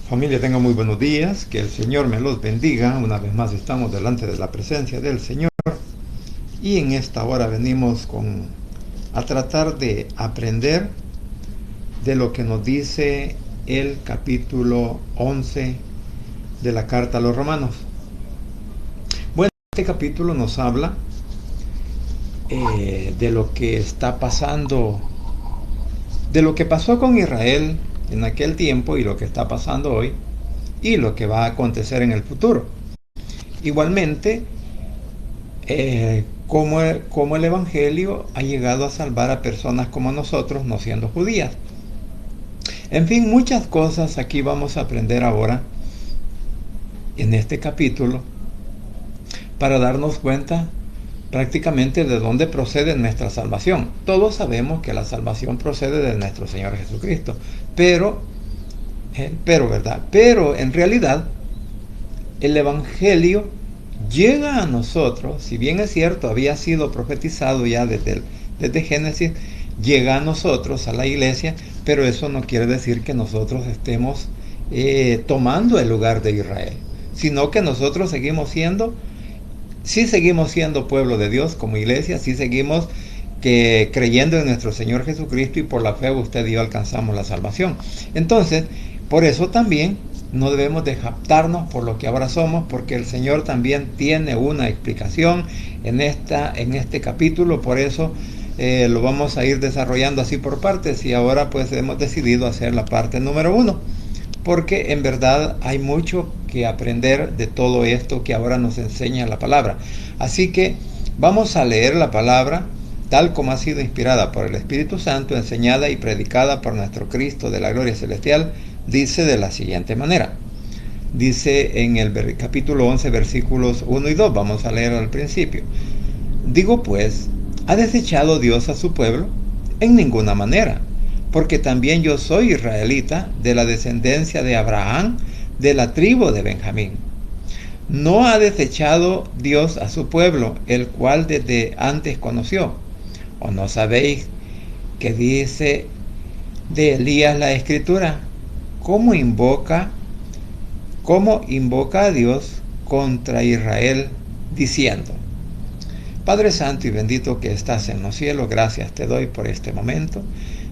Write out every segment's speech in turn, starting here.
Familia, tengan muy buenos días, que el Señor me los bendiga. Una vez más estamos delante de la presencia del Señor y en esta hora venimos a tratar de aprender de lo que nos dice el capítulo 11 de la carta a los romanos. Bueno, este capítulo nos habla de lo que está pasando, de lo que pasó con Israel en aquel tiempo y lo que está pasando hoy y lo que va a acontecer en el futuro. Igualmente, cómo el Evangelio ha llegado a salvar a personas como nosotros, no siendo judías. En fin, muchas cosas aquí vamos a aprender ahora en este capítulo para darnos cuenta prácticamente de dónde procede nuestra salvación. Todos sabemos que la salvación procede de nuestro Señor Jesucristo, pero en realidad el Evangelio llega a nosotros, si bien es cierto, había sido profetizado ya desde Génesis, llega a nosotros, a la iglesia, pero eso no quiere decir que nosotros estemos tomando el lugar de Israel, sino que nosotros sí seguimos siendo pueblo de Dios como iglesia, sí seguimos creyendo en nuestro Señor Jesucristo y por la fe usted y yo alcanzamos la salvación. Entonces, por eso también no debemos de jactarnos por lo que ahora somos, porque el Señor también tiene una explicación en este capítulo. Por eso lo vamos a ir desarrollando así por partes, y ahora pues hemos decidido hacer la parte número 1, porque en verdad hay mucho que aprender de todo esto que ahora nos enseña la palabra. Así que vamos a leer la palabra tal como ha sido inspirada por el Espíritu Santo, enseñada y predicada por nuestro Cristo de la gloria celestial. Dice de la siguiente manera. Dice en el capítulo 11, versículos 1 y 2. Vamos a leer al principio. Digo pues, ¿ha desechado Dios a su pueblo? En ninguna manera, porque también yo soy israelita, de la descendencia de Abraham, de la tribu de Benjamín. No ha desechado Dios a su pueblo, el cual desde antes conoció. ¿O no sabéis que dice de Elías la Escritura? ¿Cómo invoca a Dios contra Israel, diciendo: Padre Santo y bendito que estás en los cielos, gracias te doy por este momento.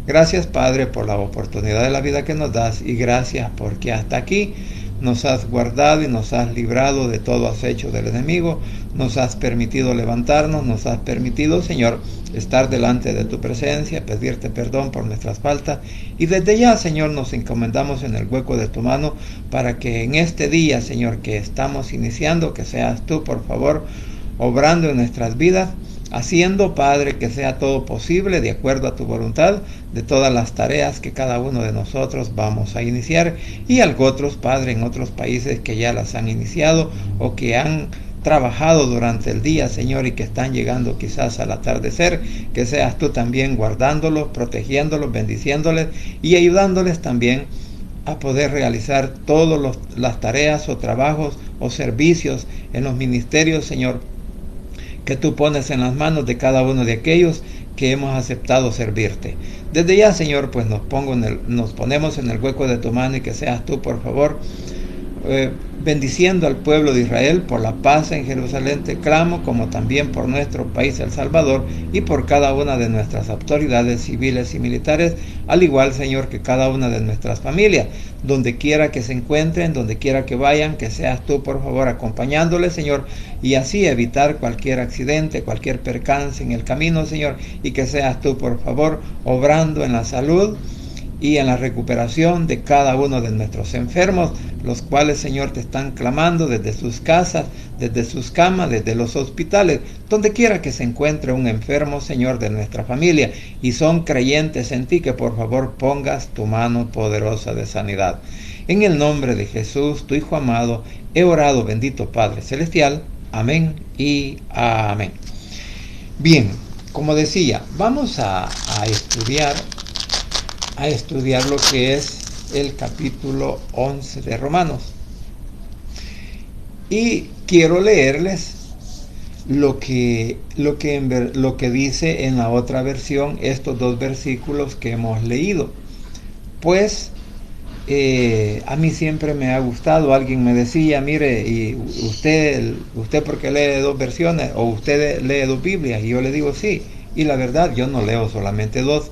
Gracias, Padre, por la oportunidad de la vida que nos das, y gracias porque hasta aquí nos has guardado y nos has librado de todo acecho del enemigo. Nos has permitido levantarnos, nos has permitido, Señor, estar delante de tu presencia, pedirte perdón por nuestras faltas, y desde ya, Señor, nos encomendamos en el hueco de tu mano para que en este día, Señor, que estamos iniciando, que seas tú, por favor, obrando en nuestras vidas, haciendo, Padre, que sea todo posible de acuerdo a tu voluntad, de todas las tareas que cada uno de nosotros vamos a iniciar, y algo otros, Padre, en otros países que ya las han iniciado o que han trabajado durante el día, Señor, y que están llegando quizás al atardecer, que seas tú también guardándolos, protegiéndolos, bendiciéndoles y ayudándoles también a poder realizar todas las tareas o trabajos o servicios en los ministerios, Señor, que tú pones en las manos de cada uno de aquellos que hemos aceptado servirte. Desde ya, Señor, pues nos ponemos en el hueco de tu mano, y que seas tú, por favor, bendiciendo al pueblo de Israel. Por la paz en Jerusalén te clamo, como también por nuestro país El Salvador, y por cada una de nuestras autoridades civiles y militares, al igual, Señor, que cada una de nuestras familias, donde quiera que se encuentren, donde quiera que vayan, que seas tú, por favor, acompañándoles, Señor, y así evitar cualquier accidente, cualquier percance en el camino, Señor, y que seas tú, por favor, obrando en la salud y en la recuperación de cada uno de nuestros enfermos, los cuales, Señor, te están clamando desde sus casas, desde sus camas, desde los hospitales, donde quiera que se encuentre un enfermo, Señor, de nuestra familia, y son creyentes en ti, que por favor pongas tu mano poderosa de sanidad. En el nombre de Jesús, tu Hijo amado, he orado, bendito Padre Celestial. Amén y amén. Bien, como decía, vamos a estudiar lo que es el capítulo 11 de Romanos. Y quiero leerles lo que dice en la otra versión estos dos versículos que hemos leído. Pues A mí siempre me ha gustado. Alguien me decía, mire, y usted porque lee dos versiones o usted lee dos Biblias, y yo le digo sí. Y la verdad, yo no leo solamente dos.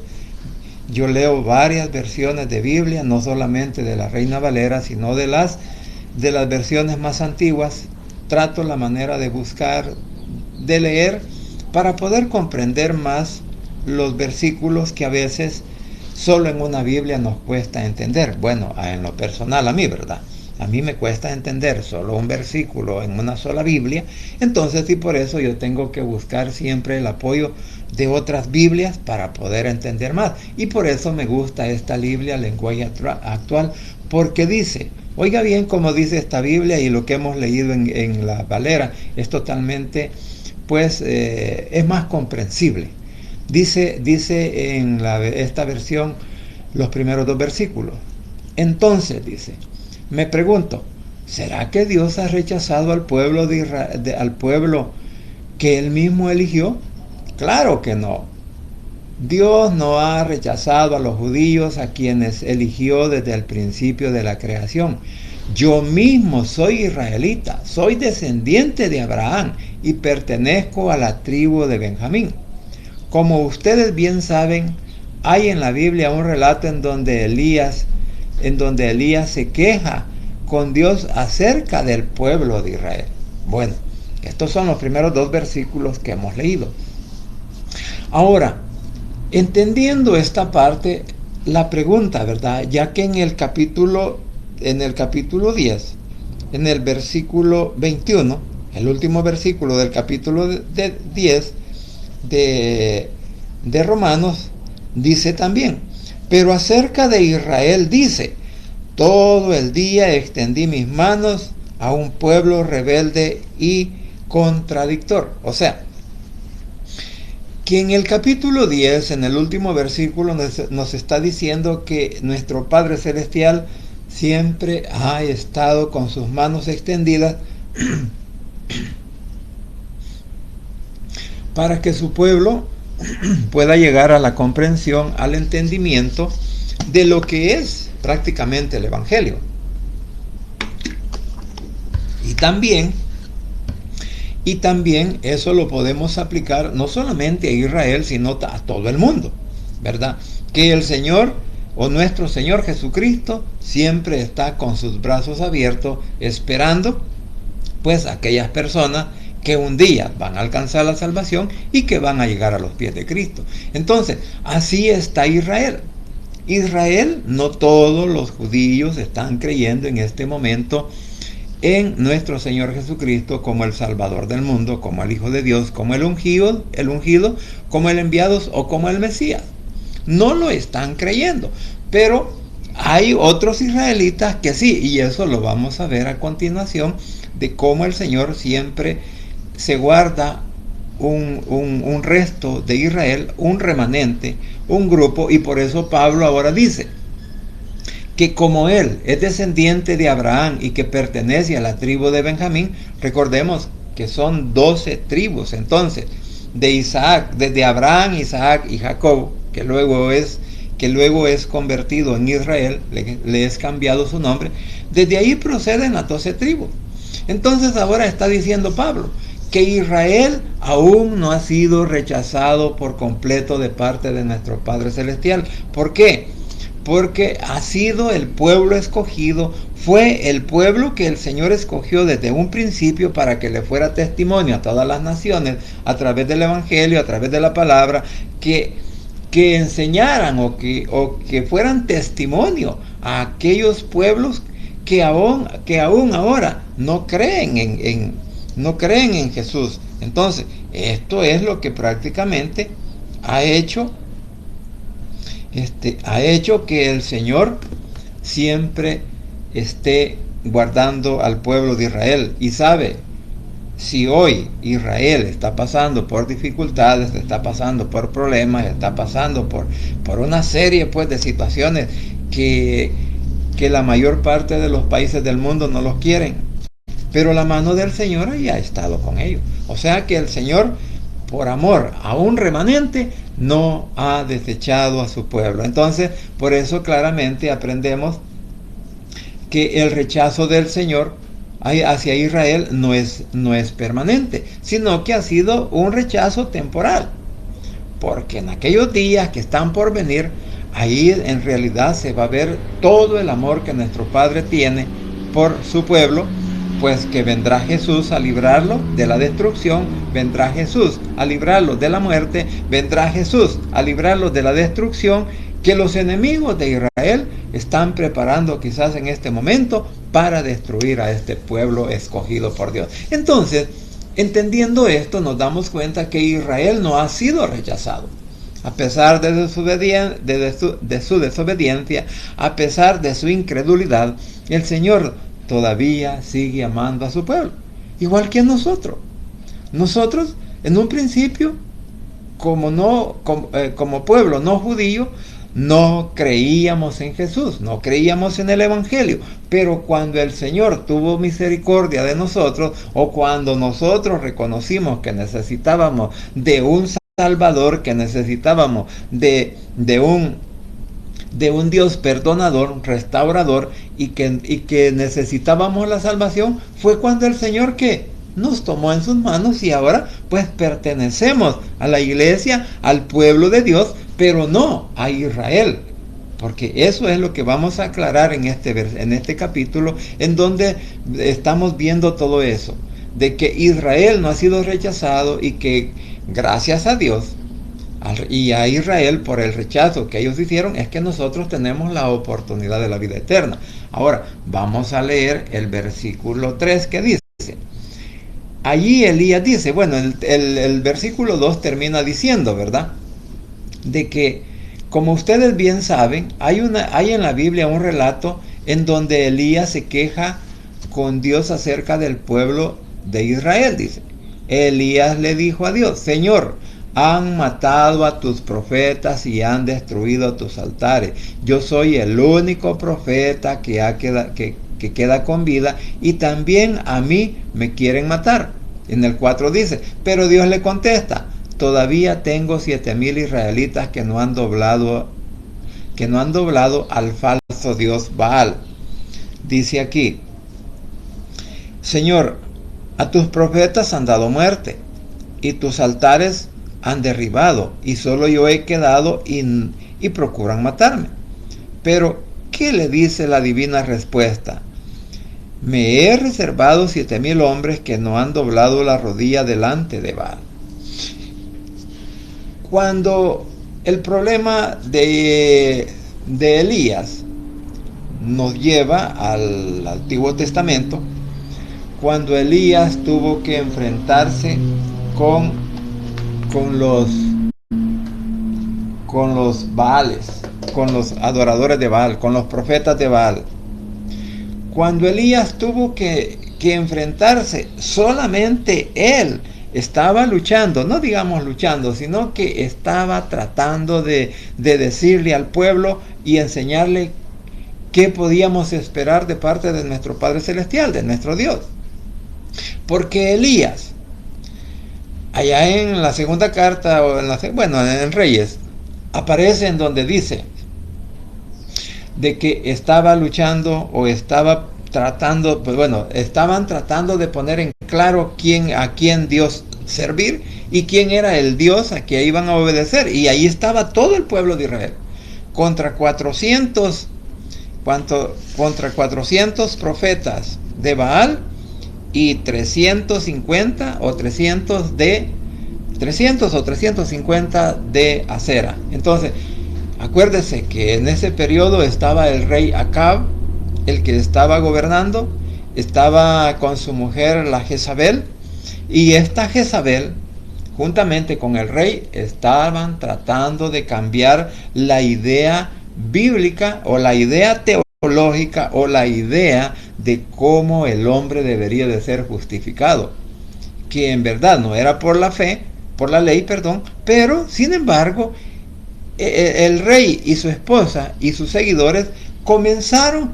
Yo leo varias versiones de Biblia, no solamente de la Reina Valera, sino de las versiones más antiguas. Trato la manera de buscar, de leer, para poder comprender más los versículos que a veces solo en una Biblia nos cuesta entender. Bueno, en lo personal a mí, ¿verdad? A mí me cuesta entender solo un versículo en una sola Biblia. Entonces, y por eso yo tengo que buscar siempre el apoyo de otras Biblias para poder entender más. Y por eso me gusta esta Biblia, lenguaje actual, porque dice, oiga bien cómo dice esta Biblia, y lo que hemos leído en la Valera es totalmente, pues, es más comprensible. Dice en esta versión los primeros dos versículos. Entonces dice, me pregunto, ¿será que Dios ha rechazado al pueblo de Israel, al pueblo que él mismo eligió? Claro que no. Dios no ha rechazado a los judíos, a quienes eligió desde el principio de la creación. Yo mismo soy israelita, soy descendiente de Abraham y pertenezco a la tribu de Benjamín. Como ustedes bien saben, hay en la Biblia un relato en donde Elías se queja con Dios acerca del pueblo de Israel. Bueno, estos son los primeros dos versículos que hemos leído. Ahora, entendiendo esta parte, la pregunta, ¿verdad? Ya que en el capítulo 10, en el versículo 21, el último versículo del capítulo 10 de Romanos, dice también, pero acerca de Israel dice, todo el día extendí mis manos a un pueblo rebelde y contradictor. O sea, que en el capítulo 10, en el último versículo, nos está diciendo que nuestro Padre Celestial siempre ha estado con sus manos extendidas para que su pueblo pueda llegar a la comprensión, al entendimiento de lo que es prácticamente el Evangelio. Y también eso lo podemos aplicar no solamente a Israel, sino a todo el mundo, ¿verdad? Que el Señor o nuestro Señor Jesucristo siempre está con sus brazos abiertos esperando pues a aquellas personas que un día van a alcanzar la salvación y que van a llegar a los pies de Cristo. Entonces, así está Israel. Israel, no todos los judíos están creyendo en este momento en nuestro Señor Jesucristo como el Salvador del mundo, como el Hijo de Dios, como el ungido, como el enviado o como el Mesías. No lo están creyendo, pero hay otros israelitas que sí, y eso lo vamos a ver a continuación, de cómo el Señor siempre se guarda un resto de Israel, un remanente, un grupo, y por eso Pablo ahora dice que como él es descendiente de Abraham y que pertenece a la tribu de Benjamín, recordemos que son 12 tribus, entonces, de Isaac, desde Abraham, Isaac y Jacob, que luego es convertido en Israel, le es cambiado su nombre, desde ahí proceden las 12 tribus. Entonces ahora está diciendo Pablo que Israel aún no ha sido rechazado por completo de parte de nuestro Padre Celestial. ¿Por qué? Porque ha sido el pueblo escogido, fue el pueblo que el Señor escogió desde un principio para que le fuera testimonio a todas las naciones a través del Evangelio, a través de la palabra, que enseñaran o que fueran testimonio a aquellos pueblos que aún ahora no creen en Jesús. Entonces, esto es lo que prácticamente ha hecho que el Señor siempre esté guardando al pueblo de Israel. Y sabe, si hoy Israel está pasando por dificultades, está pasando por problemas, está pasando por una serie pues de situaciones que la mayor parte de los países del mundo no los quieren, pero la mano del Señor ahí ha estado con ellos. O sea que el Señor, por amor a un remanente, no ha desechado a su pueblo. Entonces, por eso claramente aprendemos que el rechazo del Señor hacia Israel no es permanente, sino que ha sido un rechazo temporal. Porque en aquellos días que están por venir, ahí en realidad se va a ver todo el amor que nuestro Padre tiene por su pueblo, pues que vendrá Jesús a librarlo de la destrucción, vendrá Jesús a librarlo de la muerte, vendrá Jesús a librarlo de la destrucción que los enemigos de Israel están preparando quizás en este momento para destruir a este pueblo escogido por Dios. Entonces, entendiendo esto, nos damos cuenta que Israel no ha sido rechazado. A pesar de su desobediencia, a pesar de su incredulidad, el Señor todavía sigue amando a su pueblo, igual que nosotros. Nosotros, en un principio, como pueblo no judío, no creíamos en Jesús, no creíamos en el Evangelio, pero cuando el Señor tuvo misericordia de nosotros, o cuando nosotros reconocimos que necesitábamos de un Salvador, que necesitábamos de un Dios perdonador, restaurador, y que necesitábamos la salvación, fue cuando el Señor que nos tomó en sus manos, y ahora pues pertenecemos a la iglesia, al pueblo de Dios, pero no a Israel. Porque eso es lo que vamos a aclarar en este capítulo, en donde estamos viendo todo eso, de que Israel no ha sido rechazado, y que gracias a Dios y a Israel por el rechazo que ellos hicieron, es que nosotros tenemos la oportunidad de la vida eterna. Ahora vamos a leer el versículo 3 que dice, allí Elías dice, bueno, el versículo 2 termina diciendo, ¿verdad?, de que, como ustedes bien saben, hay en la Biblia un relato en donde Elías se queja con Dios acerca del pueblo de Israel. Dice, Elías le dijo a Dios, Señor, han matado a tus profetas y han destruido tus altares. Yo soy el único profeta que queda con vida, y también a mí me quieren matar. En el 4 dice, pero Dios le contesta, todavía tengo 7,000 israelitas que no han doblado al falso Dios Baal. Dice aquí, Señor, a tus profetas han dado muerte, y tus altares han derribado, y solo yo he quedado, y procuran matarme. Pero, ¿qué le dice la divina respuesta? Me he reservado 7,000 hombres que no han doblado la rodilla delante de Baal. Cuando el problema de Elías nos lleva al Antiguo Testamento, cuando Elías tuvo que enfrentarse con los Baales, con los adoradores de Baal, con los profetas de Baal. Cuando Elías tuvo que enfrentarse, solamente él estaba luchando, no digamos luchando, sino que estaba tratando de decirle al pueblo y enseñarle qué podíamos esperar de parte de nuestro Padre Celestial, de nuestro Dios. Porque Elías, allá en la segunda carta, o en Reyes, aparece en donde dice de que estaba luchando, o estaba tratando, estaban tratando de poner en claro a quién Dios servir, y quién era el Dios a que iban a obedecer. Y ahí estaba todo el pueblo de Israel contra 400 profetas de Baal, y 350 o 350 de Acera. Entonces, acuérdese que en ese periodo estaba el rey Acab, el que estaba gobernando, estaba con su mujer la Jezabel, y esta Jezabel, juntamente con el rey, estaban tratando de cambiar la idea bíblica, o la idea teológica, o la idea de cómo el hombre debería de ser justificado, que en verdad no era por la ley, pero sin embargo el rey y su esposa y sus seguidores comenzaron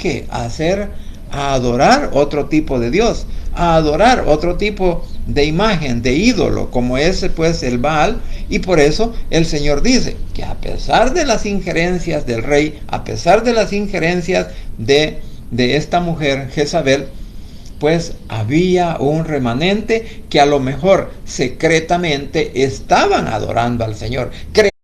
a adorar otro tipo de Dios, a adorar otro tipo de imagen, de ídolo, como ese pues el Baal. Y por eso el Señor dice que a pesar de las injerencias del rey, a pesar de las injerencias de de esta mujer Jezabel, pues había un remanente que a lo mejor secretamente estaban adorando al Señor.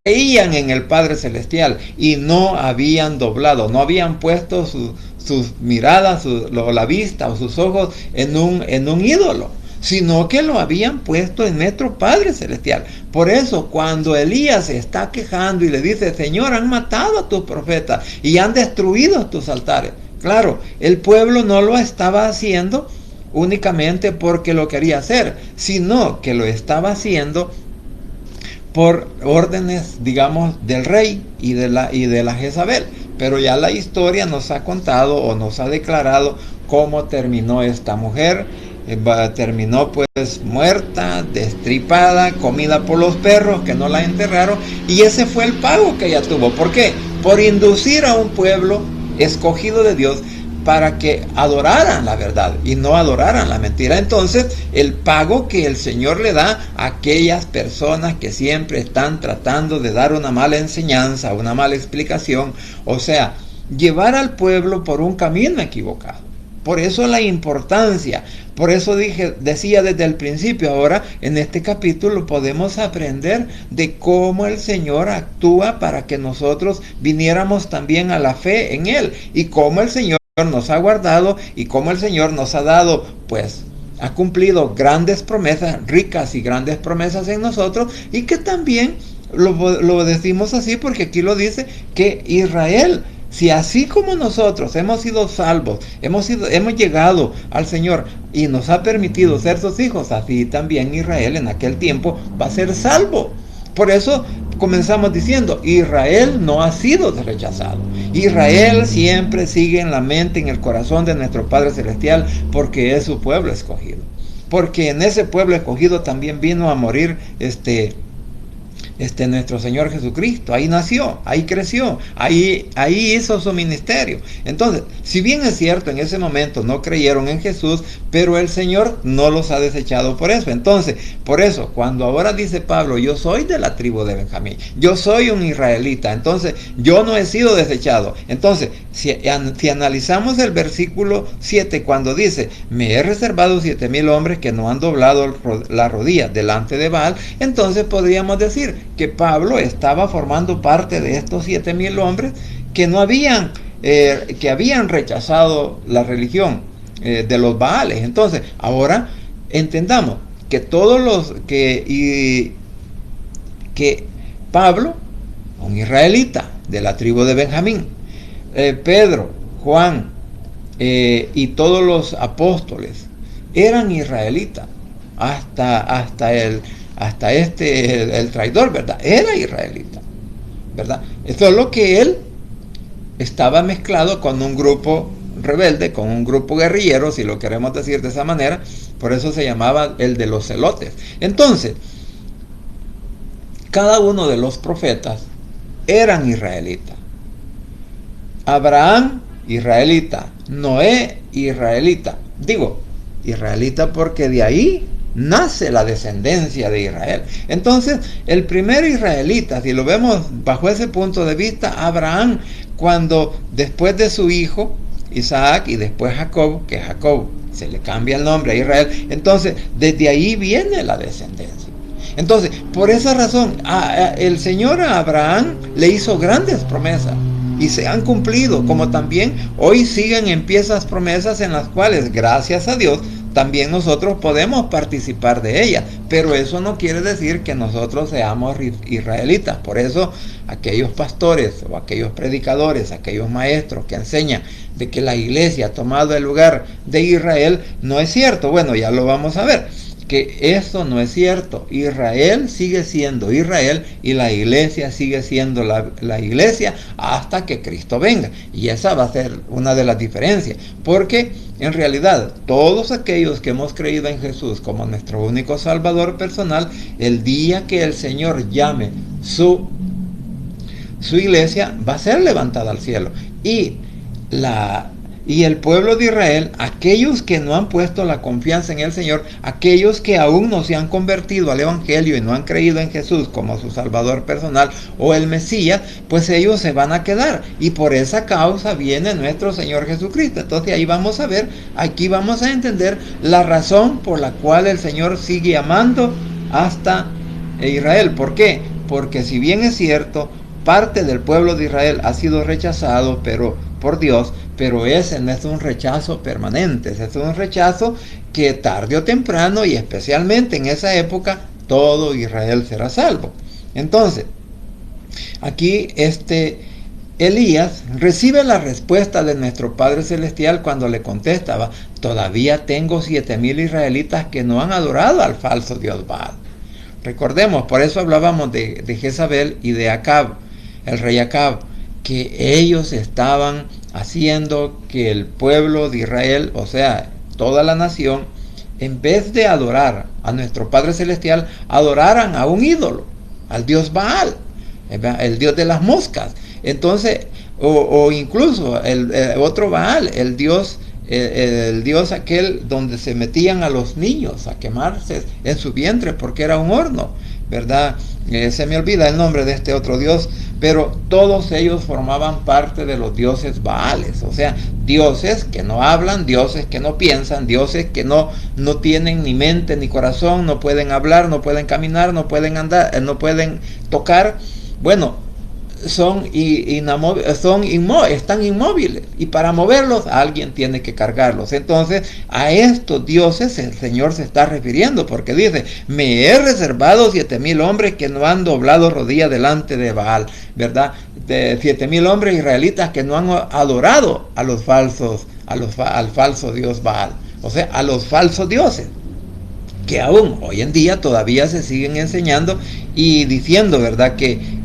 Creían en el Padre Celestial y no habían doblado, no habían puesto sus miradas, la vista o sus ojos en un ídolo, sino que lo habían puesto en nuestro Padre Celestial. Por eso cuando Elías se está quejando y le dice: Señor, han matado a tus profetas y han destruido tus altares. Claro, el pueblo no lo estaba haciendo únicamente porque lo quería hacer, sino que lo estaba haciendo por órdenes, digamos, del rey y de la Jezabel. Pero ya la historia nos ha contado o nos ha declarado cómo terminó esta mujer. Terminó pues muerta, destripada, comida por los perros que no la enterraron, y ese fue el pago que ella tuvo. ¿Por qué? Por inducir a un pueblo escogido de Dios para que adoraran la verdad y no adoraran la mentira. Entonces, el pago que el Señor le da a aquellas personas que siempre están tratando de dar una mala enseñanza, una mala explicación, o sea, llevar al pueblo por un camino equivocado. Por eso la importancia, por eso decía desde el principio, ahora en este capítulo podemos aprender de cómo el Señor actúa para que nosotros viniéramos también a la fe en Él, y cómo el Señor nos ha guardado y cómo el Señor nos ha dado, pues, ha cumplido grandes promesas, ricas y grandes promesas en nosotros, y que también lo decimos así porque aquí lo dice, que Israel, si así como nosotros hemos sido salvos, hemos llegado al Señor y nos ha permitido ser sus hijos, así también Israel en aquel tiempo va a ser salvo. Por eso comenzamos diciendo: Israel no ha sido rechazado. Israel siempre sigue en la mente, en el corazón de nuestro Padre Celestial, porque es su pueblo escogido. Porque en ese pueblo escogido también vino a morir nuestro Señor Jesucristo. Ahí nació, ahí creció, ahí hizo su ministerio. Entonces, si bien es cierto, en ese momento no creyeron en Jesús, pero el Señor no los ha desechado por eso. Entonces, por eso, cuando ahora dice Pablo: yo soy de la tribu de Benjamín, yo soy un israelita, entonces yo no he sido desechado. Entonces, si analizamos el versículo 7, cuando dice: me he reservado 7,000 hombres que no han doblado la rodilla delante de Baal, entonces podríamos decir que Pablo estaba formando parte de estos 7,000 hombres que no habían que habían rechazado la religión de los Baales. Entonces, ahora entendamos que todos los que Pablo, un israelita de la tribu de Benjamín, Pedro, Juan y todos los apóstoles eran israelitas, hasta el traidor, ¿verdad? Era israelita, ¿verdad? Eso es lo que él estaba mezclado con un grupo rebelde, con un grupo guerrillero, si lo queremos decir de esa manera. Por eso se llamaba el de los celotes. Entonces, cada uno de los profetas eran israelitas. Abraham, israelita. Noé, israelita. Digo, israelita porque de ahí nace la descendencia de Israel. Entonces, el primer israelita, si lo vemos bajo ese punto de vista, Abraham, cuando después de su hijo Isaac y después Jacob, que Jacob se le cambia el nombre a Israel, entonces desde ahí viene la descendencia. Entonces, por esa razón, el Señor a Abraham le hizo grandes promesas y se han cumplido, como también hoy siguen en pie esas promesas en las cuales, gracias a Dios, también nosotros podemos participar de ellas, pero eso no quiere decir que nosotros seamos israelitas. Por eso aquellos pastores o aquellos predicadores, aquellos maestros que enseñan de que la iglesia ha tomado el lugar de Israel, no es cierto. Bueno, ya lo vamos a ver, que eso no es cierto. Israel sigue siendo Israel y la iglesia sigue siendo la iglesia hasta que Cristo venga. Y esa va a ser una de las diferencias, porque en realidad todos aquellos que hemos creído en Jesús como nuestro único Salvador personal, el día que el Señor llame su iglesia, va a ser levantada al cielo. Y Y el pueblo de Israel, aquellos que no han puesto la confianza en el Señor, aquellos que aún no se han convertido al Evangelio y no han creído en Jesús como su Salvador personal o el Mesías, pues ellos se van a quedar. Y por esa causa viene nuestro Señor Jesucristo. Entonces ahí vamos a ver, aquí vamos a entender la razón por la cual el Señor sigue amando hasta Israel. ¿Por qué? Porque si bien es cierto, parte del pueblo de Israel ha sido rechazado por Dios, pero ese no es un rechazo permanente, ese es un rechazo que tarde o temprano, y especialmente en esa época, todo Israel será salvo. Entonces, aquí Elías recibe la respuesta de nuestro Padre Celestial cuando le contestaba: todavía tengo 7,000 israelitas que no han adorado al falso Dios Baal. Recordemos, por eso hablábamos de Jezabel y de Acab, el rey Acab, que ellos estaban haciendo que el pueblo de Israel, o sea, toda la nación, en vez de adorar a nuestro Padre Celestial, adoraran a un ídolo, al Dios Baal, el Dios de las moscas. Entonces, o incluso el otro Baal, el Dios aquel donde se metían a los niños a quemarse en su vientre porque era un horno, ¿verdad? Se me olvida el nombre de este otro Dios, pero todos ellos formaban parte de los dioses Baales, o sea, dioses que no hablan, dioses que no piensan, dioses que no tienen ni mente ni corazón, no pueden hablar, no pueden caminar, no pueden andar, no pueden tocar. Bueno, están inmóviles, y para moverlos alguien tiene que cargarlos. Entonces a estos dioses el Señor se está refiriendo, porque dice: me he reservado 7,000 hombres que no han doblado rodilla delante de Baal, ¿verdad? De 7,000 hombres israelitas que no han adorado a los falsos, al falso Dios Baal, o sea, a los falsos dioses, que aún hoy en día todavía se siguen enseñando y diciendo, ¿verdad?, que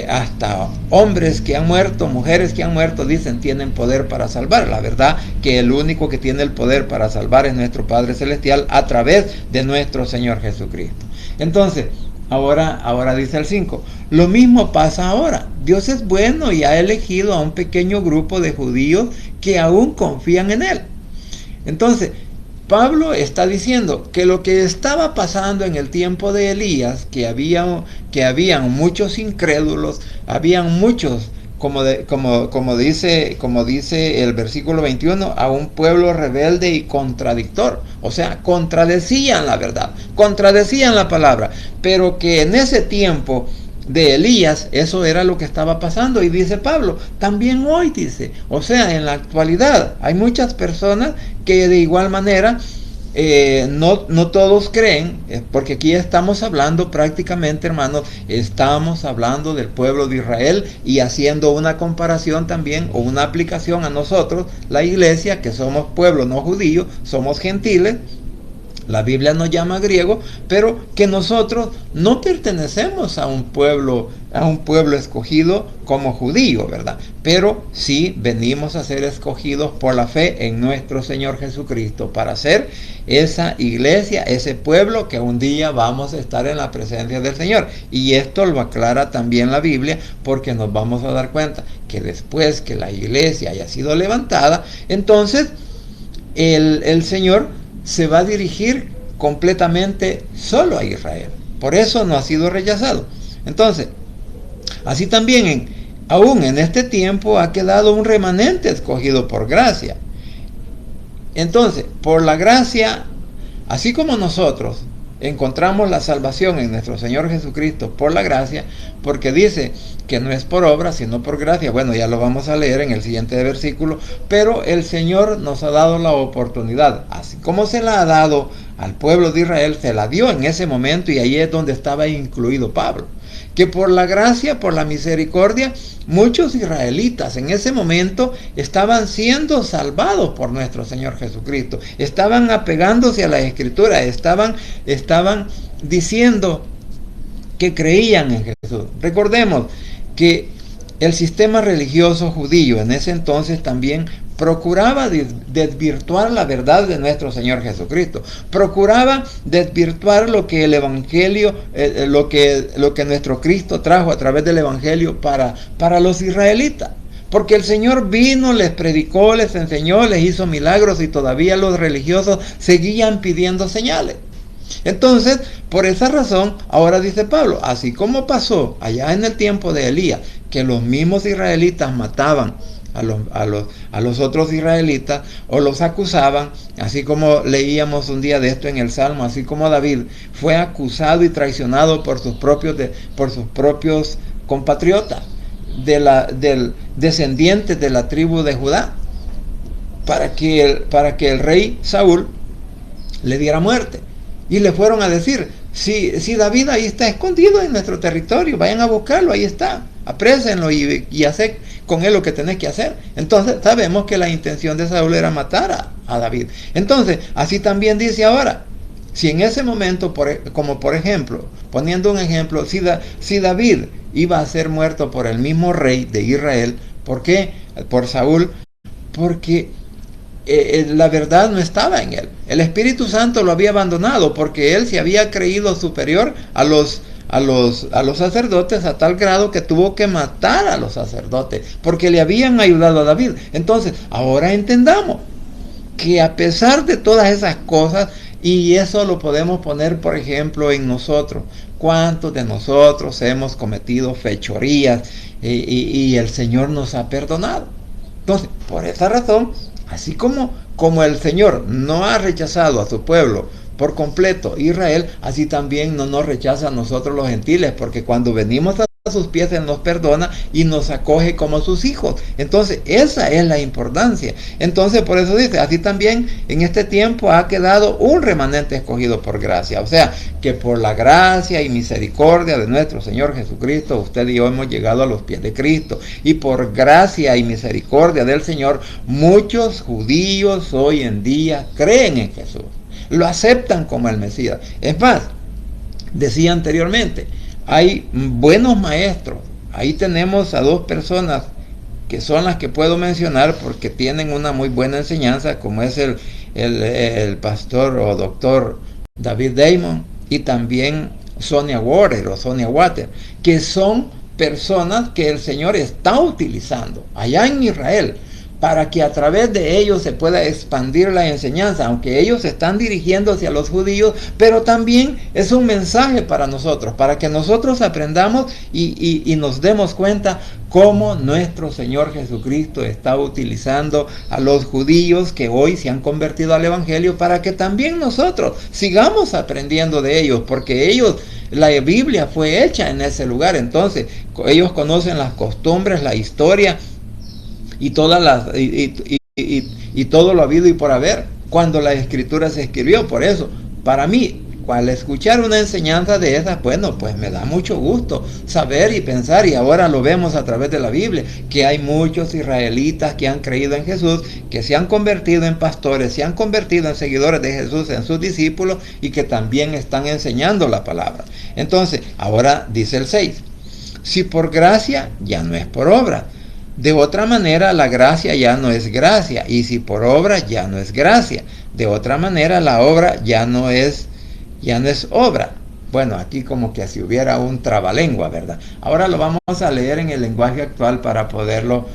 hasta hombres que han muerto, mujeres que han muerto, dicen tienen poder para salvar. La verdad que el único que tiene el poder para salvar es nuestro Padre Celestial a través de nuestro Señor Jesucristo. Entonces, ahora dice el 5, lo mismo pasa ahora. Dios es bueno y ha elegido a un pequeño grupo de judíos que aún confían en Él. Entonces, Pablo está diciendo que lo que estaba pasando en el tiempo de Elías, que habían muchos incrédulos, habían muchos, como dice el versículo 21, a un pueblo rebelde y contradictor. O sea, contradecían la verdad, contradecían la palabra, pero que en ese tiempo de Elías eso era lo que estaba pasando. Y dice Pablo, también hoy dice, o sea, en la actualidad hay muchas personas que de igual manera no todos creen, porque aquí estamos hablando prácticamente, hermanos, estamos hablando del pueblo de Israel y haciendo una comparación también o una aplicación a nosotros, la iglesia, que somos pueblo no judío, somos gentiles. La Biblia nos llama griego, pero que nosotros no pertenecemos a un pueblo escogido como judío, ¿verdad? Pero sí venimos a ser escogidos por la fe en nuestro Señor Jesucristo para ser esa iglesia, ese pueblo que un día vamos a estar en la presencia del Señor. Y esto lo aclara también la Biblia, porque nos vamos a dar cuenta que después que la iglesia haya sido levantada, entonces el Señor se va a dirigir completamente solo a Israel. Por eso no ha sido rechazado. Entonces, así también aún en este tiempo ha quedado un remanente escogido por gracia. Entonces, por la gracia, así como nosotros encontramos la salvación en nuestro Señor Jesucristo por la gracia, porque dice que no es por obra sino por gracia. Bueno, ya lo vamos a leer en el siguiente versículo, pero el Señor nos ha dado la oportunidad, así como se la ha dado al pueblo de Israel, se la dio en ese momento, y ahí es donde estaba incluido Pablo, que por la gracia, por la misericordia, muchos israelitas en ese momento estaban siendo salvados por nuestro Señor Jesucristo, estaban apegándose a la Escritura, estaban diciendo que creían en Jesús. Recordemos que el sistema religioso judío en ese entonces también procuraba desvirtuar la verdad de nuestro Señor Jesucristo, procuraba desvirtuar lo que el Evangelio, lo que nuestro Cristo trajo a través del Evangelio para los israelitas. Porque el Señor vino, les predicó, les enseñó, les hizo milagros y todavía los religiosos seguían pidiendo señales. Entonces, por esa razón, ahora dice Pablo, así como pasó allá en el tiempo de Elías, que los mismos israelitas mataban a los otros israelitas o los acusaban, así como leíamos un día de esto en el Salmo, así como David fue acusado y traicionado por sus propios compatriotas, del descendiente de la tribu de Judá, para que el rey Saúl le diera muerte. Y le fueron a decir, si David ahí está escondido en nuestro territorio, vayan a buscarlo, ahí está, aprésenlo y haced con él lo que tenés que hacer. Entonces sabemos que la intención de Saúl era matar a David. Entonces, así también dice ahora, si en ese momento, como por ejemplo, poniendo un ejemplo, si David iba a ser muerto por el mismo rey de Israel, ¿por qué? Por Saúl, porque la verdad no estaba en él. El Espíritu Santo lo había abandonado porque él se había creído superior a los sacerdotes a tal grado que tuvo que matar a los sacerdotes porque le habían ayudado a David. Entonces, ahora entendamos que a pesar de todas esas cosas, y eso lo podemos poner, por ejemplo, en nosotros. ¿Cuántos de nosotros hemos cometido fechorías y el Señor nos ha perdonado? Entonces, por esa razón, así como el Señor no ha rechazado a su pueblo por completo, Israel, así también no nos rechaza a nosotros los gentiles, porque cuando venimos a sus pies Él nos perdona y nos acoge como sus hijos. Entonces, esa es la importancia. Entonces, por eso dice, así también en este tiempo ha quedado un remanente escogido por gracia. O sea, que por la gracia y misericordia de nuestro Señor Jesucristo, usted y yo hemos llegado a los pies de Cristo. Y por gracia y misericordia del Señor, muchos judíos hoy en día creen en Jesús. Lo aceptan como el Mesías. Es más, decía anteriormente, hay buenos maestros. Ahí tenemos a dos personas que son las que puedo mencionar porque tienen una muy buena enseñanza, como es el pastor o doctor David Damon y también Sonia Water, que son personas que el Señor está utilizando allá en Israel para que a través de ellos se pueda expandir la enseñanza, aunque ellos están dirigiéndose a los judíos, pero también es un mensaje para nosotros, para que nosotros aprendamos y nos demos cuenta cómo nuestro Señor Jesucristo está utilizando a los judíos que hoy se han convertido al Evangelio, para que también nosotros sigamos aprendiendo de ellos, porque la Biblia fue hecha en ese lugar. Entonces ellos conocen las costumbres, la historia y todo lo habido y por haber cuando la escritura se escribió. Por eso, para mí, al escuchar una enseñanza de esas, bueno, pues me da mucho gusto saber y pensar, y ahora lo vemos a través de la Biblia, que hay muchos israelitas que han creído en Jesús, que se han convertido en pastores, se han convertido en seguidores de Jesús, en sus discípulos, y que también están enseñando la palabra. Entonces, ahora dice el 6, si por gracia, ya no es por obra. De otra manera, la gracia ya no es gracia, y si por obra, ya no es gracia. De otra manera, la obra ya no es obra. Bueno, aquí como que si hubiera un trabalengua, ¿verdad? Ahora lo vamos a leer en el lenguaje actual para poderlo,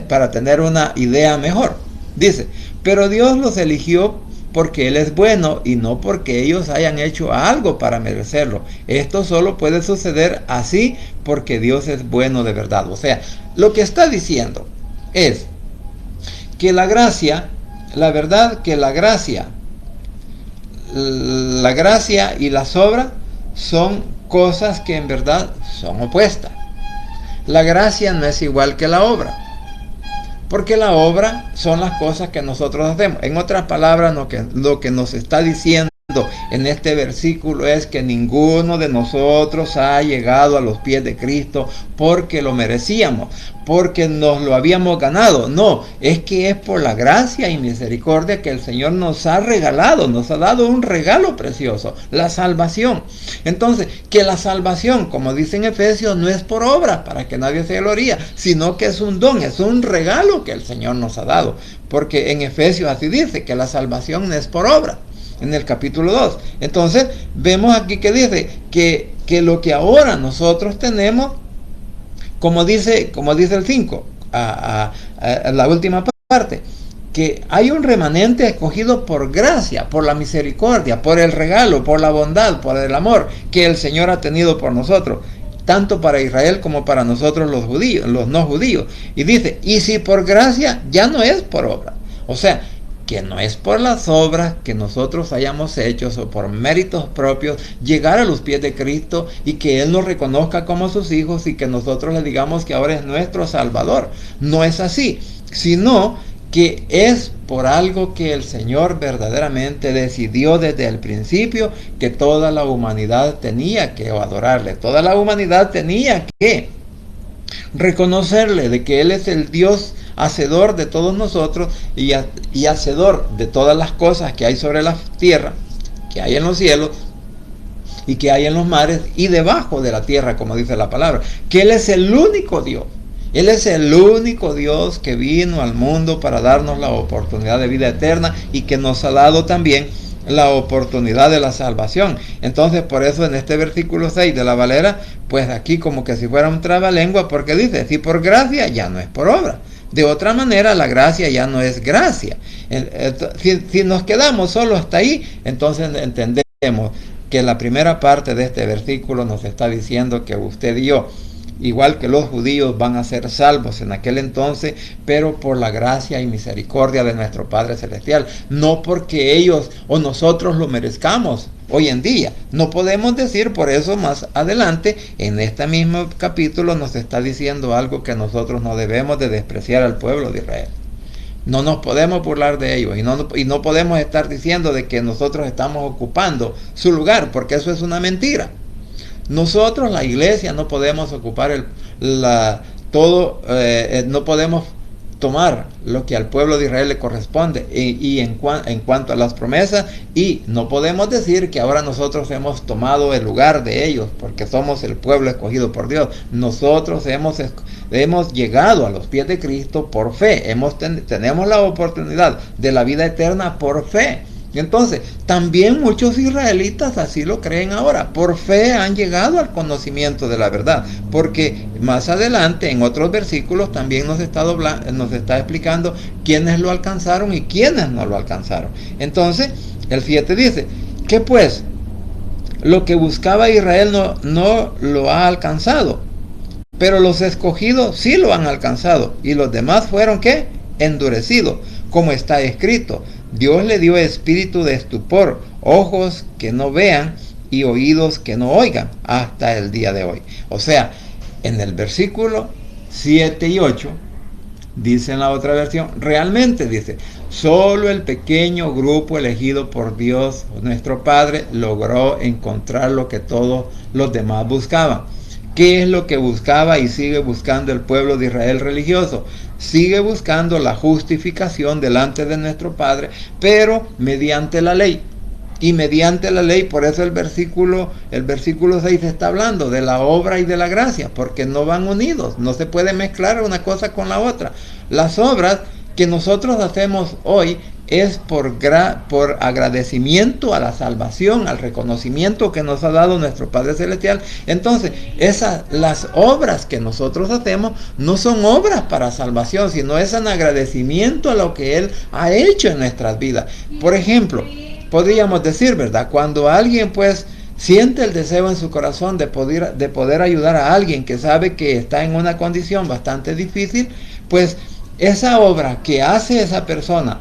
para tener una idea mejor. Dice, pero Dios los eligió porque Él es bueno y no porque ellos hayan hecho algo para merecerlo. Esto solo puede suceder así porque Dios es bueno de verdad. O sea, lo que está diciendo es que la gracia, la verdad que la gracia y las obras son cosas que en verdad son opuestas. La gracia no es igual que la obra, porque la obra son las cosas que nosotros hacemos. En otras palabras, lo que nos está diciendo en este versículo es que ninguno de nosotros ha llegado a los pies de Cristo porque lo merecíamos, porque nos lo habíamos ganado. No, es que es por la gracia y misericordia que el Señor nos ha regalado, nos ha dado un regalo precioso, la salvación. Entonces, que la salvación, como dice en Efesios, no es por obra para que nadie se gloríe, sino que es un don, es un regalo que el Señor nos ha dado. Porque en Efesios así dice que la salvación no es por obra, en el capítulo 2. Entonces, vemos aquí que dice que lo que ahora nosotros tenemos como dice el 5, a la última parte, que hay un remanente escogido por gracia, por la misericordia, por el regalo, por la bondad, por el amor que el Señor ha tenido por nosotros, tanto para Israel como para nosotros los judíos, los no judíos. Y dice, y si por gracia, ya no es por obra. O sea, que no es por las obras que nosotros hayamos hecho o por méritos propios llegar a los pies de Cristo y que Él nos reconozca como sus hijos y que nosotros le digamos que ahora es nuestro Salvador. No es así, sino que es por algo que el Señor verdaderamente decidió desde el principio, que toda la humanidad tenía que adorarle, toda la humanidad tenía que reconocerle de que Él es el Dios hacedor de todos nosotros y hacedor de todas las cosas que hay sobre la tierra, que hay en los cielos y que hay en los mares y debajo de la tierra, como dice la palabra, que Él es el único Dios. Él es el único Dios que vino al mundo para darnos la oportunidad de vida eterna y que nos ha dado también la oportunidad de la salvación. Entonces, por eso en este versículo 6 de la Valera, pues aquí como que si fuera un trabalengua, porque dice, si por gracia, ya no es por obra. De otra manera, la gracia ya no es gracia. Si nos quedamos solo hasta ahí, entonces entendemos que la primera parte de este versículo nos está diciendo que usted y yo, igual que los judíos, van a ser salvos en aquel entonces, pero por la gracia y misericordia de nuestro Padre Celestial, no porque ellos o nosotros lo merezcamos hoy en día. No podemos decir, por eso más adelante, en este mismo capítulo nos está diciendo algo que nosotros no debemos de despreciar al pueblo de Israel. No nos podemos burlar de ellos y no podemos estar diciendo de que nosotros estamos ocupando su lugar, porque eso es una mentira. Nosotros, la iglesia, no podemos ocupar no podemos tomar lo que al pueblo de Israel le corresponde en cuanto a las promesas, y no podemos decir que ahora nosotros hemos tomado el lugar de ellos porque somos el pueblo escogido por Dios. Nosotros hemos llegado a los pies de Cristo por fe, tenemos la oportunidad de la vida eterna por fe. Entonces, también muchos israelitas así lo creen ahora. Por fe han llegado al conocimiento de la verdad. Porque más adelante, en otros versículos, también nos está explicando quiénes lo alcanzaron y quiénes no lo alcanzaron. Entonces, el 7 dice, que pues, lo que buscaba Israel no lo ha alcanzado, pero los escogidos sí lo han alcanzado. Y los demás fueron, ¿qué? Endurecidos, como está escrito. Dios le dio espíritu de estupor, ojos que no vean y oídos que no oigan hasta el día de hoy. O sea, en el versículo 7 y 8, dice en la otra versión, realmente dice, solo el pequeño grupo elegido por Dios, nuestro Padre, logró encontrar lo que todos los demás buscaban. ¿Qué es lo que buscaba y sigue buscando el pueblo de Israel religioso? Sigue buscando la justificación delante de nuestro Padre, pero mediante la ley. Y mediante la ley, por eso el versículo 6 está hablando de la obra y de la gracia, porque no van unidos, no se puede mezclar una cosa con la otra. Las obras que nosotros hacemos hoy es por agradecimiento a la salvación, al reconocimiento que nos ha dado nuestro Padre Celestial. Entonces, las obras que nosotros hacemos no son obras para salvación, sino es un agradecimiento a lo que Él ha hecho en nuestras vidas. Por ejemplo, podríamos decir, ¿verdad? Cuando alguien pues siente el deseo en su corazón de poder ayudar a alguien que sabe que está en una condición bastante difícil, pues esa obra que hace esa persona,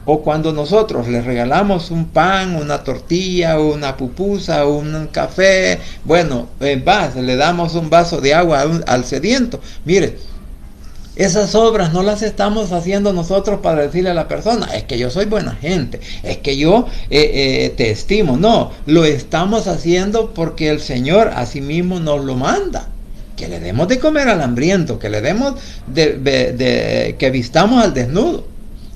o cuando nosotros le regalamos un pan, una tortilla, una pupusa, un café, bueno, le damos un vaso de agua al sediento. Mire, esas obras no las estamos haciendo nosotros para decirle a la persona, es que yo soy buena gente, es que yo te estimo. No, lo estamos haciendo porque el Señor a sí mismo nos lo manda. Que le demos de comer al hambriento, que le demos que vistamos al desnudo,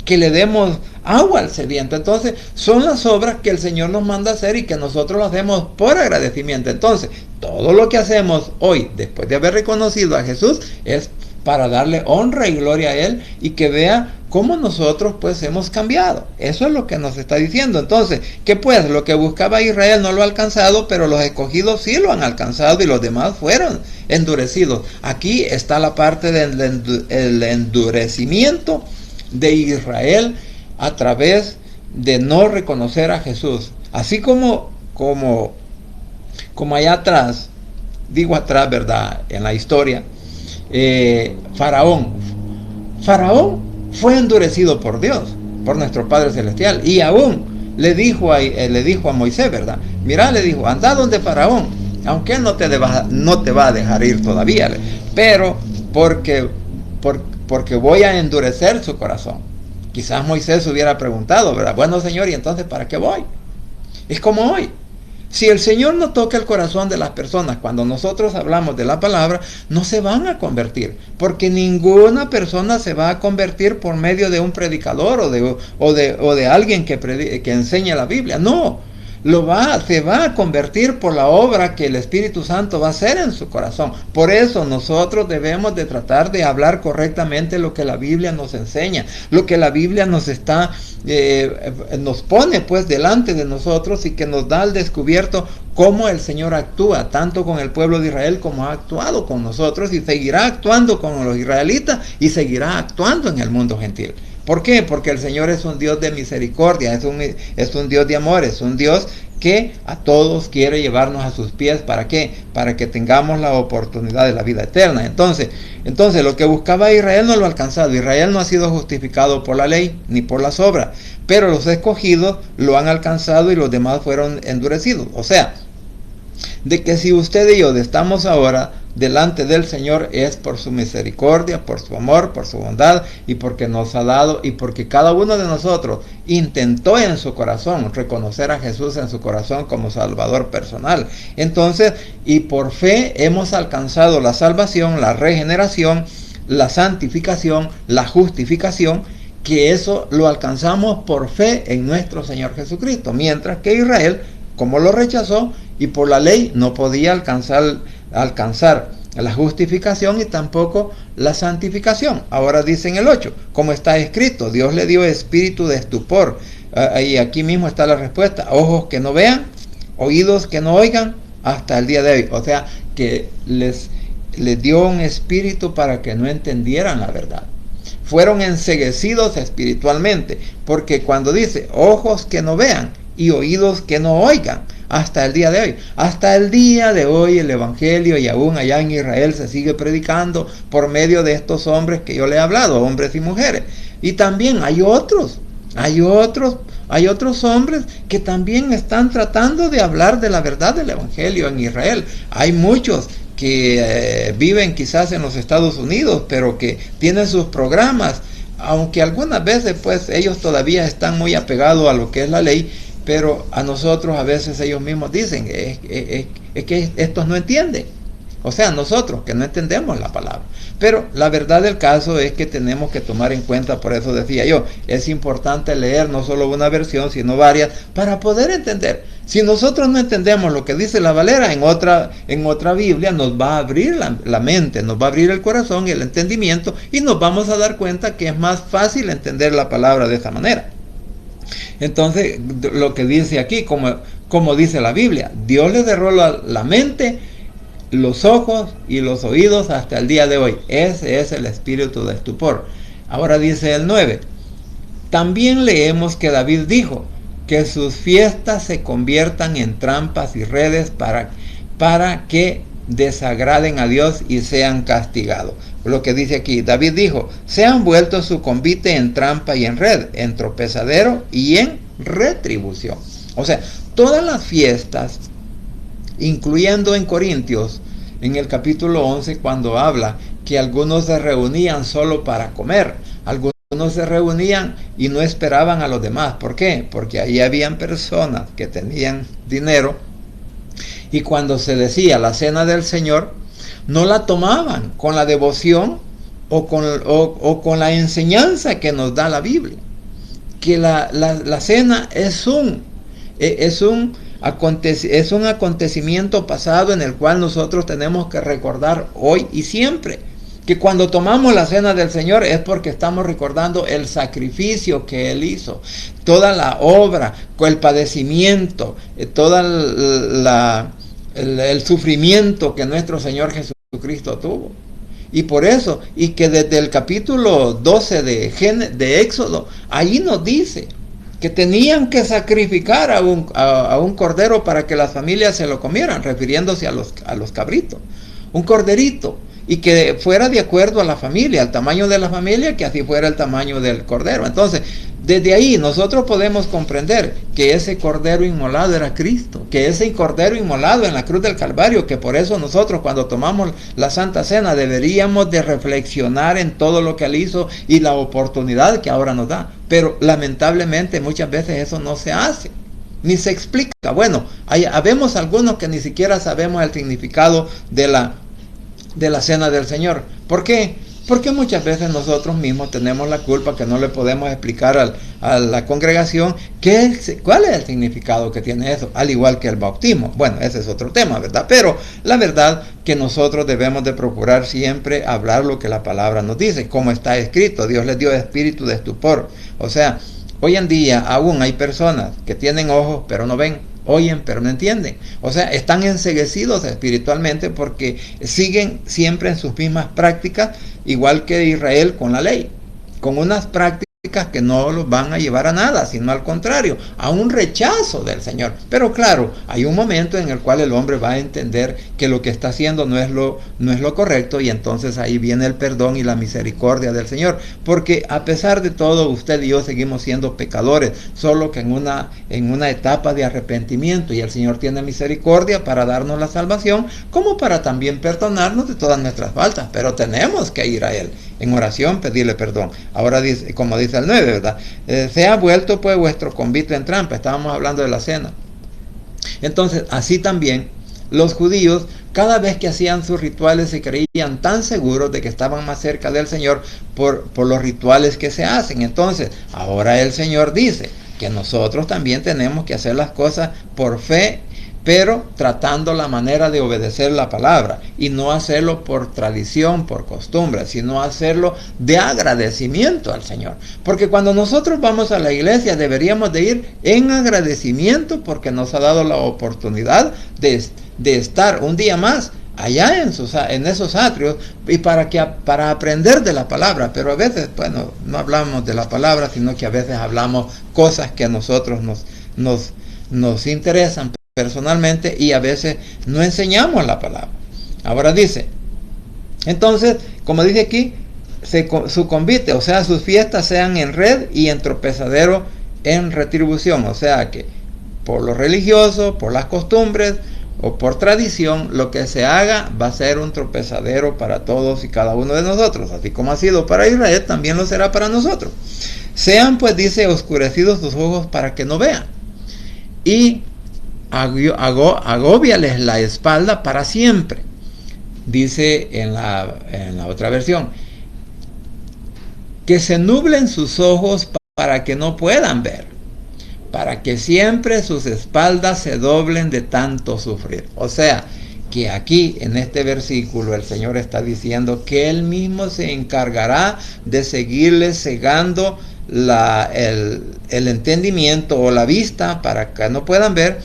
que le demos agua al sediento. Entonces, son las obras que el Señor nos manda hacer y que nosotros lo hacemos por agradecimiento. Entonces, todo lo que hacemos hoy, después de haber reconocido a Jesús, es para darle honra y gloria a Él y que vea cómo nosotros pues hemos cambiado. Eso es lo que nos está diciendo. Entonces, que pues lo que buscaba Israel no lo ha alcanzado, pero los escogidos sí lo han alcanzado y los demás fueron endurecidos. Aquí está la parte del endurecimiento de Israel a través de no reconocer a Jesús. Así como allá atrás, digo atrás, ¿verdad? En la historia, Faraón fue endurecido por Dios, por nuestro Padre Celestial, y aún le dijo a Moisés, ¿verdad? Mira, le dijo, anda donde Faraón, aunque él no te va a dejar ir todavía, pero porque voy a endurecer su corazón. Quizás Moisés hubiera preguntado, ¿verdad? Bueno, Señor, ¿y entonces para qué voy? Es como hoy. Si el Señor no toca el corazón de las personas cuando nosotros hablamos de la palabra, no se van a convertir, porque ninguna persona se va a convertir por medio de un predicador o de alguien que enseña la Biblia. No, se va a convertir por la obra que el Espíritu Santo va a hacer en su corazón. Por eso nosotros debemos de tratar de hablar correctamente lo que la Biblia nos enseña, lo que la Biblia nos pone pues delante de nosotros y que nos da al descubierto cómo el Señor actúa, tanto con el pueblo de Israel como ha actuado con nosotros, y seguirá actuando con los israelitas y seguirá actuando en el mundo gentil. ¿Por qué? Porque el Señor es un Dios de misericordia, es un Dios de amor, es un Dios que a todos quiere llevarnos a sus pies. ¿Para qué? Para que tengamos la oportunidad de la vida eterna. Entonces lo que buscaba Israel no lo ha alcanzado. Israel no ha sido justificado por la ley ni por las obras, pero los escogidos lo han alcanzado y los demás fueron endurecidos. O sea, de que si usted y yo estamos ahora delante del Señor es por su misericordia, por su amor, por su bondad, y porque nos ha dado, y porque cada uno de nosotros intentó en su corazón reconocer a Jesús en su corazón como Salvador personal. Entonces, y por fe hemos alcanzado la salvación, la regeneración, la santificación, la justificación, que eso lo alcanzamos por fe en nuestro Señor Jesucristo, mientras que Israel, como lo rechazó, y por la ley no podía alcanzar la justificación y tampoco la santificación. Ahora dice en el 8, como está escrito, Dios le dio espíritu de estupor. Y aquí mismo está la respuesta: ojos que no vean, oídos que no oigan, hasta el día de hoy. O sea, que les dio un espíritu para que no entendieran la verdad. Fueron enceguecidos espiritualmente, porque cuando dice ojos que no vean y oídos que no oigan, hasta el día de hoy. Hasta el día de hoy el Evangelio, y aún allá en Israel, se sigue predicando por medio de estos hombres que yo le he hablado, hombres y mujeres. Y también hay otros hombres que también están tratando de hablar de la verdad del Evangelio en Israel. Hay muchos que viven quizás en los Estados Unidos, pero que tienen sus programas, aunque algunas veces pues ellos todavía están muy apegados a lo que es la ley. Pero a nosotros a veces ellos mismos dicen es que estos no entienden. O sea, nosotros que no entendemos la palabra. Pero la verdad del caso es que tenemos que tomar en cuenta, por eso decía yo, es importante leer no solo una versión, sino varias, para poder entender. Si nosotros no entendemos lo que dice la Valera, en otra Biblia nos va a abrir la mente, nos va a abrir el corazón y el entendimiento, y nos vamos a dar cuenta que es más fácil entender la palabra de esa manera. Entonces, lo que dice aquí, como dice la Biblia, Dios le cerró la mente, los ojos y los oídos hasta el día de hoy. Ese es el espíritu de estupor. Ahora dice el 9. También leemos que David dijo que sus fiestas se conviertan en trampas y redes para que desagraden a Dios y sean castigados. Lo que dice aquí, David dijo, se han vuelto su convite en trampa y en red, en tropezadero y en retribución. O sea, todas las fiestas, incluyendo en Corintios, en el capítulo 11, cuando habla que algunos se reunían solo para comer, algunos se reunían y no esperaban a los demás. ¿Por qué? Porque ahí habían personas que tenían dinero, y cuando se decía la cena del Señor, no la tomaban con la devoción o con la enseñanza que nos da la Biblia. Que la cena es un acontecimiento pasado en el cual nosotros tenemos que recordar hoy y siempre. Que cuando tomamos la cena del Señor es porque estamos recordando el sacrificio que Él hizo, toda la obra, el padecimiento, toda el sufrimiento que nuestro Señor Jesús Jesucristo tuvo. Y por eso, y que desde el capítulo 12 de Éxodo, ahí nos dice que tenían que sacrificar a un cordero para que las familias se lo comieran, refiriéndose a los cabritos. Un corderito, y que fuera de acuerdo a la familia, al tamaño de la familia, que así fuera el tamaño del cordero. Entonces, desde ahí nosotros podemos comprender que ese cordero inmolado era Cristo, que ese cordero inmolado en la cruz del Calvario, que por eso nosotros cuando tomamos la Santa Cena deberíamos de reflexionar en todo lo que Él hizo y la oportunidad que ahora nos da. Pero lamentablemente muchas veces eso no se hace, ni se explica. Bueno, habemos algunos que ni siquiera sabemos el significado de la cena del Señor. ¿Por qué? Porque muchas veces nosotros mismos tenemos la culpa que no le podemos explicar a la congregación cuál es el significado que tiene eso, al igual que el bautismo. Bueno, ese es otro tema, ¿verdad? Pero la verdad que nosotros debemos de procurar siempre hablar lo que la palabra nos dice, como está escrito. Dios les dio espíritu de estupor. O sea, hoy en día aún hay personas que tienen ojos pero no ven, oyen pero no entienden. O sea, están enceguecidos espiritualmente porque siguen siempre en sus mismas prácticas, igual que Israel con la ley, con unas prácticas que no los van a llevar a nada, sino al contrario, a un rechazo del Señor. Pero claro, hay un momento en el cual el hombre va a entender que lo que está haciendo no es lo correcto, y entonces ahí viene el perdón y la misericordia del Señor, porque a pesar de todo usted y yo seguimos siendo pecadores, solo que en una etapa de arrepentimiento, y el Señor tiene misericordia para darnos la salvación, como para también perdonarnos de todas nuestras faltas. Pero tenemos que ir a Él en oración, pedirle perdón. Ahora dice, como dice el 9, ¿verdad? Se ha vuelto pues vuestro convite en trampa. Estábamos hablando de la cena. Entonces, así también los judíos, cada vez que hacían sus rituales, se creían tan seguros de que estaban más cerca del Señor por los rituales que se hacen. Entonces, ahora el Señor dice que nosotros también tenemos que hacer las cosas por fe, pero tratando la manera de obedecer la palabra, y no hacerlo por tradición, por costumbre, sino hacerlo de agradecimiento al Señor. Porque cuando nosotros vamos a la iglesia deberíamos de ir en agradecimiento porque nos ha dado la oportunidad de estar un día más allá en esos atrios, y para aprender de la palabra. Pero a veces, bueno, no hablamos de la palabra, sino que a veces hablamos cosas que a nosotros nos interesan personalmente, y a veces no enseñamos la palabra. Ahora dice, entonces, como dice aquí, su convite, o sea, sus fiestas sean en red y en tropezadero en retribución. O sea que por lo religioso, por las costumbres o por tradición, lo que se haga va a ser un tropezadero para todos y cada uno de nosotros. Así como ha sido para Israel, también lo será para nosotros. Sean pues, dice, oscurecidos sus ojos para que no vean, y agóbiales la espalda para siempre. Dice en la otra versión, que se nublen sus ojos para que no puedan ver, para que siempre sus espaldas se doblen de tanto sufrir. O sea, que aquí en este versículo el Señor está diciendo que Él mismo se encargará de seguirles cegando el entendimiento o la vista para que no puedan ver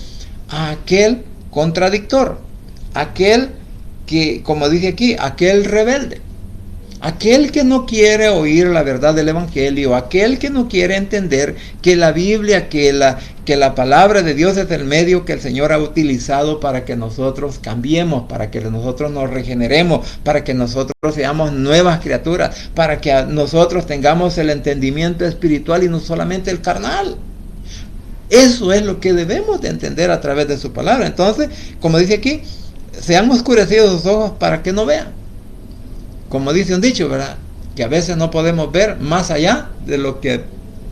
a aquel contradictor, aquel que, como dice aquí, aquel rebelde, aquel que no quiere oír la verdad del Evangelio, aquel que no quiere entender que la Biblia, que la palabra de Dios es el medio que el Señor ha utilizado para que nosotros cambiemos, para que nosotros nos regeneremos, para que nosotros seamos nuevas criaturas, para que nosotros tengamos el entendimiento espiritual y no solamente el carnal. Eso es lo que debemos de entender a través de su palabra. Entonces, como dice aquí, se han oscurecido sus ojos para que no vean. Como dice un dicho, ¿verdad? Que a veces no podemos ver más allá de lo que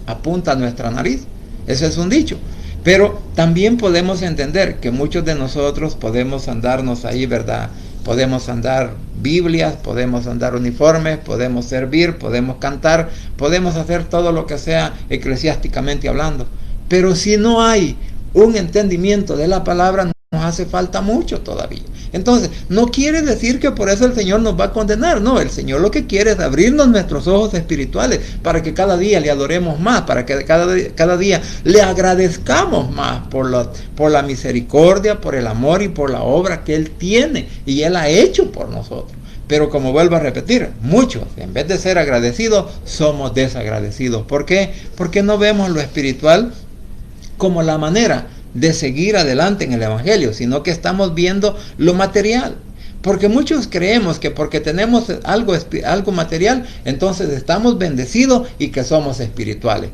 apunta nuestra nariz. Eso es un dicho. Pero también podemos entender que muchos de nosotros podemos andarnos ahí, ¿verdad? Podemos andar Biblias, podemos andar uniformes, podemos servir, podemos cantar, podemos hacer todo lo que sea eclesiásticamente hablando. Pero si no hay un entendimiento de la palabra, nos hace falta mucho todavía. Entonces, no quiere decir que por eso el Señor nos va a condenar. No, el Señor lo que quiere es abrirnos nuestros ojos espirituales para que cada día le adoremos más, para que cada día le agradezcamos más por la misericordia, por el amor y por la obra que Él tiene y Él ha hecho por nosotros. Pero como vuelvo a repetir, muchos, en vez de ser agradecidos, somos desagradecidos. ¿Por qué? Porque no vemos lo espiritual como la manera de seguir adelante en el Evangelio, sino que estamos viendo lo material. Porque muchos creemos que porque tenemos algo material, entonces estamos bendecidos y que somos espirituales.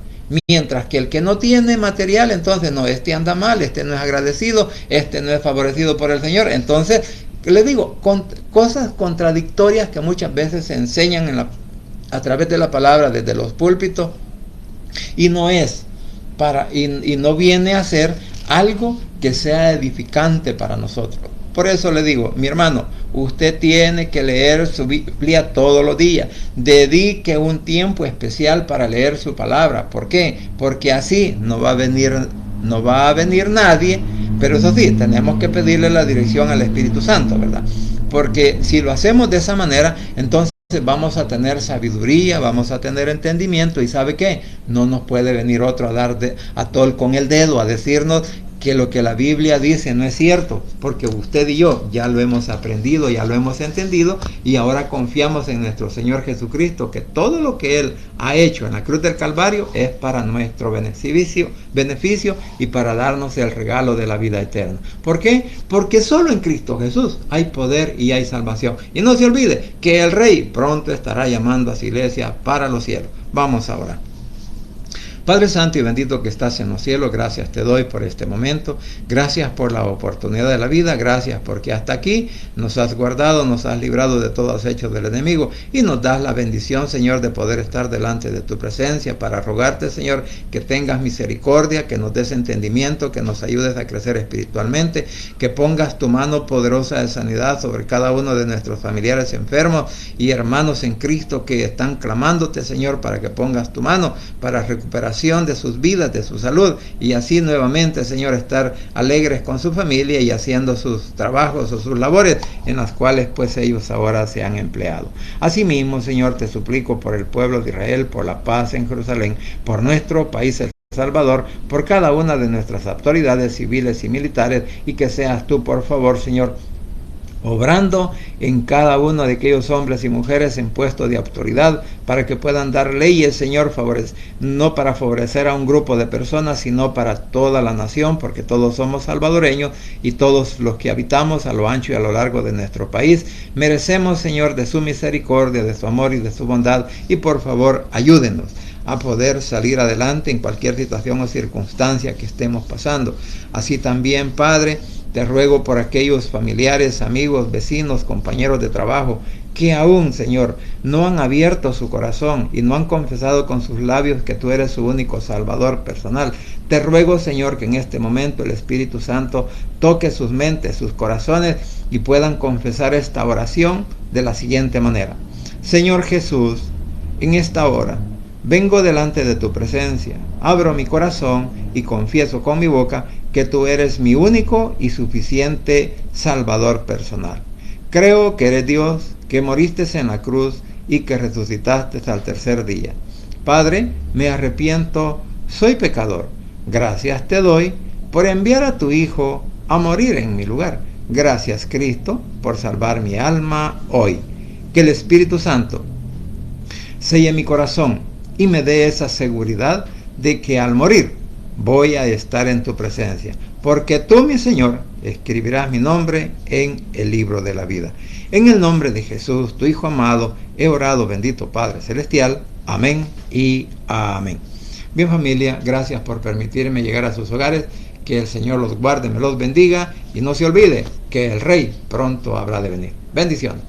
Mientras que el que no tiene material, entonces no, este anda mal, este no es agradecido, este no es favorecido por el Señor. Entonces, les digo, cosas contradictorias que muchas veces se enseñan a través de la palabra desde los púlpitos, y no es y no viene a ser algo que sea edificante para nosotros. Por eso le digo, mi hermano, usted tiene que leer su Biblia todos los días. Dedique un tiempo especial para leer su palabra. ¿Por qué? Porque así no va a venir nadie, pero eso sí, tenemos que pedirle la dirección al Espíritu Santo, ¿verdad? Porque si lo hacemos de esa manera, entonces vamos a tener sabiduría, vamos a tener entendimiento, y ¿sabe qué? No nos puede venir otro a dar con el dedo, a decirnos que lo que la Biblia dice no es cierto, porque usted y yo ya lo hemos aprendido, ya lo hemos entendido, y ahora confiamos en nuestro Señor Jesucristo, que todo lo que Él ha hecho en la cruz del Calvario es para nuestro beneficio y para darnos el regalo de la vida eterna. ¿Por qué? Porque solo en Cristo Jesús hay poder y hay salvación. Y no se olvide que el Rey pronto estará llamando a su iglesia para los cielos. Vamos a orar. Padre Santo y bendito que estás en los cielos, gracias te doy por este momento, gracias por la oportunidad de la vida, gracias porque hasta aquí nos has guardado, nos has librado de todos los hechos del enemigo, y nos das la bendición, Señor, de poder estar delante de tu presencia para rogarte, Señor, que tengas misericordia, que nos des entendimiento, que nos ayudes a crecer espiritualmente, que pongas tu mano poderosa de sanidad sobre cada uno de nuestros familiares enfermos y hermanos en Cristo que están clamándote, Señor, para que pongas tu mano para recuperación de sus vidas, de su salud, y así nuevamente, Señor, estar alegres con su familia y haciendo sus trabajos o sus labores en las cuales pues ellos ahora se han empleado. Asimismo, Señor, te suplico por el pueblo de Israel, por la paz en Jerusalén, por nuestro país El Salvador, por cada una de nuestras autoridades civiles y militares, y que seas tú, por favor, Señor, obrando en cada uno de aquellos hombres y mujeres en puestos de autoridad, para que puedan dar leyes, Señor, no para favorecer a un grupo de personas, sino para toda la nación, porque todos somos salvadoreños y todos los que habitamos a lo ancho y a lo largo de nuestro país merecemos, Señor, de su misericordia, de su amor y de su bondad, y por favor ayúdenos a poder salir adelante en cualquier situación o circunstancia que estemos pasando. Así también, Padre, te ruego por aquellos familiares, amigos, vecinos, compañeros de trabajo que aún, Señor, no han abierto su corazón y no han confesado con sus labios que tú eres su único Salvador personal. Te ruego, Señor, que en este momento el Espíritu Santo toque sus mentes, sus corazones, y puedan confesar esta oración de la siguiente manera. Señor Jesús, en esta hora vengo delante de tu presencia, abro mi corazón y confieso con mi boca que tú eres mi único y suficiente Salvador personal. Creo que eres Dios, que moriste en la cruz y que resucitaste al tercer día. Padre, me arrepiento, soy pecador. Gracias te doy por enviar a tu Hijo a morir en mi lugar. Gracias, Cristo, por salvar mi alma hoy. Que el Espíritu Santo selle mi corazón y me dé esa seguridad de que al morir voy a estar en tu presencia, porque tú, mi Señor, escribirás mi nombre en el libro de la vida. En el nombre de Jesús, tu Hijo amado, he orado, bendito Padre Celestial. Amén y amén. Bien, familia, gracias por permitirme llegar a sus hogares. Que el Señor los guarde, me los bendiga, y no se olvide que el Rey pronto habrá de venir. Bendiciones.